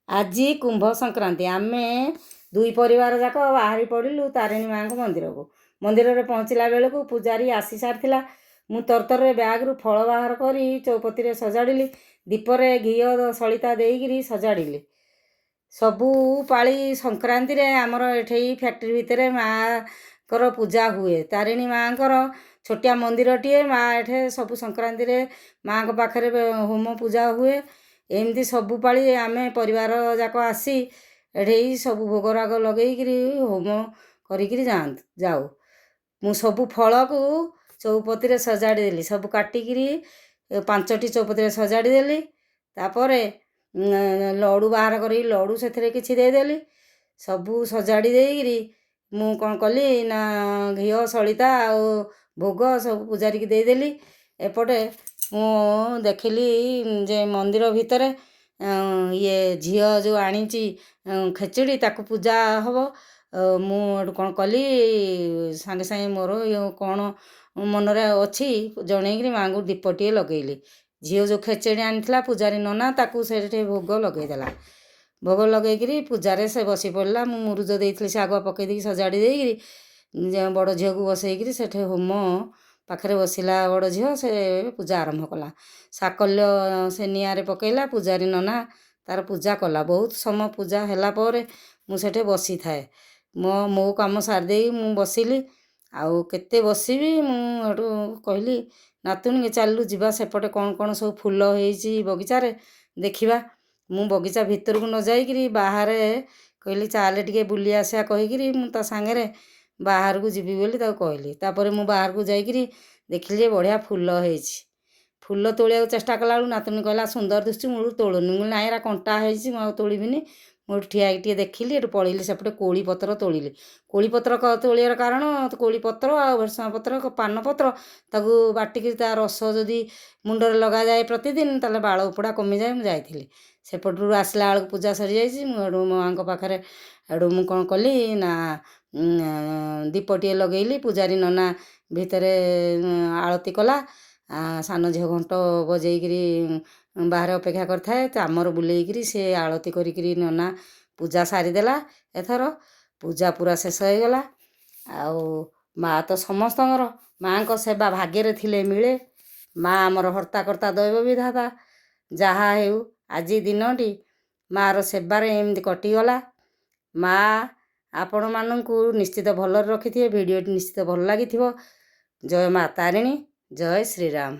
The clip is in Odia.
ଆଜି କୁମ୍ଭ ସଂକ୍ରାନ୍ତି। ଆମେ ଦୁଇ ପରିବାର ଯାକ ବାହାରି ପଡ଼ିଲୁ ତାରିଣୀ ମାଆଙ୍କ ମନ୍ଦିରକୁ। ମନ୍ଦିରରେ ପହଞ୍ଚିଲା ବେଳକୁ ପୂଜାରୀ ଆସି ସାରିଥିଲା। ମୁଁ ତରତରରେ ବ୍ୟାଗରୁ ଫଳ ବାହାର କରି ଚୌପତିରେ ସଜାଡ଼ିଲି। ଦୀପରେ ଘିଅ ସଳିତା ଦେଇକିରି ସଜାଡ଼ିଲି। ସବୁ ପାଳି ସଂକ୍ରାନ୍ତିରେ ଆମର ଏଠି ଫ୍ୟାକ୍ଟ୍ରି ଭିତରେ ମାଆଙ୍କର ପୂଜା ହୁଏ। ତାରିଣୀ ମାଆଙ୍କର ଛୋଟିଆ ମନ୍ଦିରଟିଏ। ମାଆ ଏଠି ସବୁ ସଂକ୍ରାନ୍ତିରେ ମାଆଙ୍କ ପାଖରେ ହୋମ ପୂଜା ହୁଏ। ଏମିତି ସବୁ ପାଳି ଆମେ ପରିବାର ଯାକ ଆସି ଏଠି ସବୁ ଭୋଗରାଗ ଲଗେଇକିରି ହୋମ କରିକିରି ଯାଉ। ମୁଁ ସବୁ ଫଳକୁ ଚୌପତିରେ ସଜାଡ଼ି ଦେଲି। ସବୁ କାଟିକିରି 5ଟି ଚୌପତିରେ ସଜାଡ଼ି ଦେଲି। ତାପରେ ଲଡ଼ୁ ବାହାର କରିକି ଲଡ଼ୁ ସେଥିରେ କିଛି ଦେଇଦେଲି। ସବୁ ସଜାଡ଼ି ଦେଇକିରି ମୁଁ କ'ଣ କଲି ନା ଘିଅ ସଳିତା ଆଉ ଭୋଗ ସବୁ ପୂଜାରୀକି ଦେଇଦେଲି। ଏପଟେ ମୁଁ ଦେଖିଲି ଯେ ମନ୍ଦିର ଭିତରେ ଇଏ ଝିଅ ଯେଉଁ ଆଣିଛି ଖେଚୁଡ଼ି ତାକୁ ପୂଜା ହେବ। ମୁଁ ଏଠୁ କ'ଣ କଲି ସାଙ୍ଗେ ସାଙ୍ଗେ ମୋର କ'ଣ ମନରେ ଅଛି ଜଣେଇକିରି ମାଆଙ୍କୁ ଦୀପଟିଏ ଲଗେଇଲି। ଝିଅ ଯେଉଁ ଖେଚୁଡ଼ି ଆଣିଥିଲା ପୂଜାରୀ ନନା ତାକୁ ସେଠି ଭୋଗ ଲଗେଇଦେଲା। ଭୋଗ ଲଗେଇକିରି ପୂଜାରେ ସେ ବସି ପଡ଼ିଲା। ମୁଁ ମୁରୁଜ ଦେଇଥିଲି ସେ ଆଗୁଆ ପକେଇ ଦେଇକି ସଜାଡ଼ି ଦେଇକିରି ବଡ଼ ଝିଅକୁ ବସେଇକିରି ସେଠି ହୋମ ପାଖରେ ବସିଲା ବଡ଼ ଝିଅ। ସେ ପୂଜା ଆରମ୍ଭ କଲା। ସାକଲ୍ୟ ସେ ନିଆଁରେ ପକେଇଲା। ପୂଜାରୀ ନନା ତାର ପୂଜା କଲା। ବହୁତ ସମୟ ପୂଜା ହେଲା ପରେ ମୁଁ ସେଠି ବସିଥାଏ। ମୋ କାମ ସାରିଦେଇ ମୁଁ ବସିଲି। ଆଉ କେତେ ବସିବି। ମୁଁ ଏଠୁ କହିଲି ନାତୁଣୀ ଚାଲିଲୁ ଯିବା ସେପଟେ କ'ଣ କ'ଣ ସବୁ ଫୁଲ ହେଇଛି ବଗିଚାରେ ଦେଖିବା। ମୁଁ ବଗିଚା ଭିତରକୁ ନ ଯାଇକିରି ବାହାରେ କହିଲି ଚାଲେ ଟିକେ ବୁଲି ଆସିବା କହିକିରି ମୁଁ ତା ସାଙ୍ଗରେ ବାହାରକୁ ଯିବି ବୋଲି ତାକୁ କହିଲି। ତାପରେ ମୁଁ ବାହାରକୁ ଯାଇକିରି ଦେଖିଲି ଯେ ବଢ଼ିଆ ଫୁଲ ହେଇଛି। ଫୁଲ ତୋଳିବାକୁ ଚେଷ୍ଟା କଲାବେଳକୁ ନାତୁଣୀ କହିଲା ସୁନ୍ଦର ଦିଶୁଛି ମୂଳରୁ ତୋଳୁନି। ମୁଁ କହିଲି ନାଇଁ ଏରା କଣ୍ଟା ହେଇଛି ମୁଁ ଆଉ ତୋଳିବିନି। ମୁଁ ଏଠୁ ଠିଆ ହେଇକି ଟିକେ ଦେଖିଲି। ଏଠୁ ପଳେଇଲି ସେପଟେ କୋଳି ପତ୍ର ତୋଳିଲି। କୋଳି ପତ୍ର ତୋଳିବାର କାରଣ କୋଳି ପତ୍ର ଆଉ ଭେରସୁଙ୍ଗା ପତ୍ର ପାନପତ୍ର ତାକୁ ବାଟିକି ତା ରସ ଯଦି ମୁଣ୍ଡରେ ଲଗାଯାଏ ପ୍ରତିଦିନ ତାହେଲେ ବାଳ ଉପଡ଼ା କମିଯାଏ। ମୁଁ ଯାଇଥିଲି ସେପଟରୁ ଆସିଲା ବେଳକୁ ପୂଜା ସରିଯାଇଛି। ମୁଁ ଏଠୁ ମାଆଙ୍କ ପାଖରେ ଏଠୁ ମୁଁ କ'ଣ କଲି ନା ଦୀପଟିଏ ଲଗେଇଲି। ପୂଜାରୀ ନନା ଭିତରେ ଆଳତି କଲା। ସାନ ଝିଅ ଘଣ୍ଟ ବଜେଇକିରି ବାହାରେ ଅପେକ୍ଷା କରିଥାଏ। ଚାମର ବୁଲେଇକିରି ସେ ଆଳତି କରିକିରି ନନା ପୂଜା ସାରିଦେଲା। ଏଥର ପୂଜା ପୁରା ଶେଷ ହେଇଗଲା। ଆଉ ମାଆ ତ ସମସ୍ତଙ୍କର। ମାଆଙ୍କ ସେବା ଭାଗ୍ୟରେ ଥିଲେ ମିଳେ। ମାଆ ଆମର ହର୍ତ୍ତାକର୍ତ୍ତା ଦୈବ ବିଧାତା। ଯାହା ହେଉ ଆଜି ଦିନଟି ମାଆର ସେବାରେ ଏମିତି କଟିଗଲା। ମାଆ ଆପଣମାନଙ୍କୁ ନିଶ୍ଚିତ ଭଲରେ ରଖିଥିବେ। ଭିଡ଼ିଓଟି ନିଶ୍ଚିତ ଭଲ ଲାଗିଥିବ। ଜୟ ମା ତାରିଣୀ, ଜୟ ଶ୍ରୀରାମ।